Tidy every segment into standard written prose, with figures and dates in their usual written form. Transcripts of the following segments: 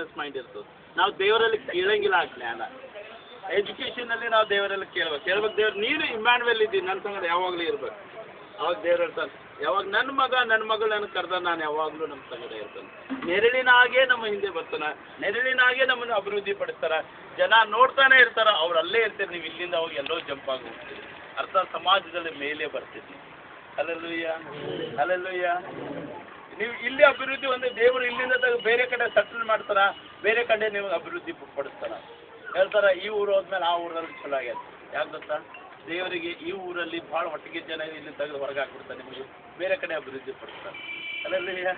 Business mind ಇರ್ತದೆ. ನಾವು ದೇವರಲ್ಲಿ ಕೇಳಂಗಿಲ್ಲ ಆ ಜ್ಞಾನ. ಎಜುಕೇಷನಲ್ಲಿ ನಾವು ದೇವರಲ್ಲಿ ಕೇಳ್ಬೇಕು ದೇವ್ರು ನೀನು ಇಮ್ಯಾನ್ಯುವೆಲ್ ಇದ್ದೀನಿ ನನ್ನ ಸಂಗಡ ಯಾವಾಗಲೂ ಇರ್ಬೇಕು. ಅವಾಗ ದೇವ್ರು ಹೇಳ್ತಾನೆ, ಯಾವಾಗ ನನ್ನ ಮಗ ನನ್ನ ಮಗಳು ನನಗೆ ಕರೆದ ನಾನು ಯಾವಾಗಲೂ ನಮ್ಮ ಸಂಗಡ ಇರ್ತಾನೆ. ನೆರಳಿನ ಹಾಗೆ ನಮ್ಮ ಹಿಂದೆ ಬರ್ತಾನೆ, ನೆರಳಿನ ಹಾಗೆ ನಮ್ಮನ್ನು ಅಭಿವೃದ್ಧಿ ಪಡಿಸ್ತಾರೆ. ಜನ ನೋಡ್ತಾನೆ ಇರ್ತಾರೆ, ಅವ್ರು ಅಲ್ಲೇ ಇರ್ತೀರಿ, ನೀವು ಇಲ್ಲಿಂದ ಹೋಗಿ ಎಲ್ಲೋ ಜಂಪ್ ಆಗಿ ಹೋಗ್ತೀರಿ. ಅರ್ಥ ಸಮಾಜದಲ್ಲಿ ಮೇಲೆ ಬರ್ತೀರಿ. Hallelujah hallelujah. ನೀವು ಇಲ್ಲಿ ಅಭಿವೃದ್ಧಿ ಒಂದು ದೇವರು ಇಲ್ಲಿಂದ ಬೇರೆ ಕಡೆ ಸೆಟಲ್ ಮಾಡ್ತಾರ, ಬೇರೆ ಕಡೆ ನೀವು ಅಭಿವೃದ್ಧಿ ಪಡಿಸ್ತಾರ. ಹೇಳ್ತಾರೆ ಈ ಊರು ಹೋದ್ಮೇಲೆ ಆ ಊರಲ್ಲಿ ಚಲೋ ಆಗ್ಯದ. ಯಾಕೆ ಗೊತ್ತಾ, ದೇವರಿಗೆ ಈ ಊರಲ್ಲಿ ಭಾಳ ಒಟ್ಟಿಗೆ ಜನ ಇಲ್ಲಿ ತೆಗೆದು ಹೊರಗೆ ಹಾಕ್ಬಿಡ್ತಾರೆ, ನಿಮಗೆ ಬೇರೆ ಕಡೆ ಅಭಿವೃದ್ಧಿ ಪಡಿಸ್ತಾರೆ. ಹಲ್ಲೆಲೂಯಾ.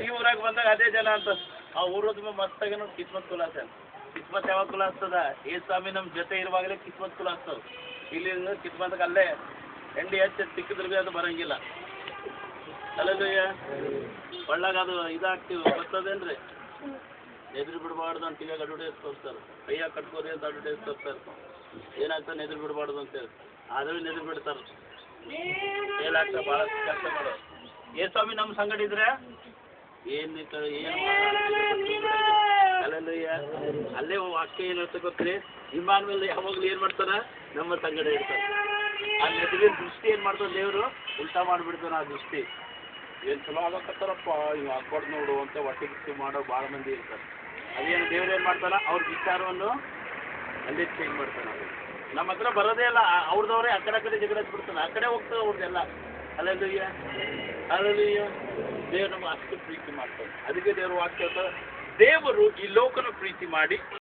ಈ ಊರಾಗ ಬಂದಾಗ ಅದೇ ಜನ ಅಂತ ಆ ಊರೋದ್ಮೇಲೆ ಮಸ್ತಾಗಿ ನೋಡಿ ಕಿಸ್ಮತ್ ಕುಲ ಆಗ್ತದೆ. ಕಿಸ್ಮತ್ ಯಾವಾಗ ಕುಲ ಆಗ್ತದ? ಏ ಸ್ವಾಮಿ ನಮ್ಮ ಜೊತೆ ಇರುವಾಗಲೇ ಕಿಸ್ಮತ್ ಕುಲ ಆಗ್ತದೆ. ಇಲ್ಲಿ ಕಿಸ್ಮತ್ಗೆ ಅಲ್ಲೇ ಎಂಡಿ ಹೆಚ್ಚು ಸಿಕ್ಕಿದ್ರೆ ಅದು ಬರೋಂಗಿಲ್ಲ. ಹಲ್ಲೆಲೂಯಾ. ಒಳ್ಳಾಗ ಅದು ಇದಾಗ್ತೀವಿ ಬರ್ತದೇನ್ರಿ. ಎದುರು ಬಿಡಬಾರ್ದು ಅಂತ ಈಗ ಅಡ್ವರ್ಟೈಸ್ ತೋರಿಸ್ತಾರೆ, ಕೈಯಾಗ ಕಟ್ಕೋರಿ ಅಂತ ಅಡ್ವರ್ಟೈಸ್ ತೋರಿಸ್ತಾರೆ. ಏನಾಗ್ತಾನೆ ಎದುರು ಬಿಡಬಾರ್ದು ಅಂತೇಳಿ, ಆದರೂ ಎದುರು ಬಿಡ್ತಾರೆ. ಏನಾಗ್ತದೆ ಭಾಳ ಕಷ್ಟ ಮಾಡೋದು. ಏ ಸ್ವಾಮಿ ನಮ್ಮ ಸಂಗಡ ಇದ್ರೆ ಏನು ಹಲ್ಲೆಲೂಯಾ. ಅಲ್ಲೇ ವಾಕ್ಯ ಏನು ಹೇಳ್ತಾ ಗೊತ್ತ್ರಿ, ಇಮ್ಯಾನ್ಯುಯಲ್ ಯಾವಾಗಲೂ ಏನು ಮಾಡ್ತಾನೆ, ನಮ್ಮ ಸಂಗಡ ಇರ್ತಾರೆ. ಆ ನೆದರಿನ ದೃಷ್ಟಿ ಏನು ಮಾಡ್ತಾನೆ ದೇವರು, ಉಲ್ಟಾ ಮಾಡಿಬಿಡ್ತಾನೆ ಆ ದೃಷ್ಟಿ. ಏನು ಚಲೋ ಆಗಕತ್ತಾರಪ್ಪ ಇವು ಹಾಕ್ಬಾರ್ದು ನೋಡು ಅಂತ ಹೊಟ್ಟೆ ಗಿಟ್ಟು ಮಾಡೋ ಭಾಳ ಮಂದಿ ಇರ್ತಾರೆ. ಅದೇನು ದೇವ್ರು ಏನು ಮಾಡ್ತಾನೆ, ಅವ್ರ ವಿಚಾರವನ್ನು ಅಲ್ಲೇ ಚೇಂಜ್ ಮಾಡ್ತಾನೆ. ನಮ್ಮ ಹತ್ರ ಬರೋದೇ ಇಲ್ಲ, ಅವ್ರದವ್ರೆ ಆ ಕಡೆ ಜಗಳ ಬಿಡ್ತಾನೆ, ಆ ಕಡೆ ಹೋಗ್ತದೆ ಅವ್ರದ್ದೆಲ್ಲ. Hallelujah hallelujah. ದೇವ್ರು ನಮ್ಗೆ ಅಷ್ಟು ಪ್ರೀತಿ ಮಾಡ್ತಾರೆ. ಅದಕ್ಕೆ ದೇವರು ವಾಕ್ಯ ಹೇಳ್ತಾರೆ, ದೇವರು ಈ ಲೋಕನ ಪ್ರೀತಿ ಮಾಡಿ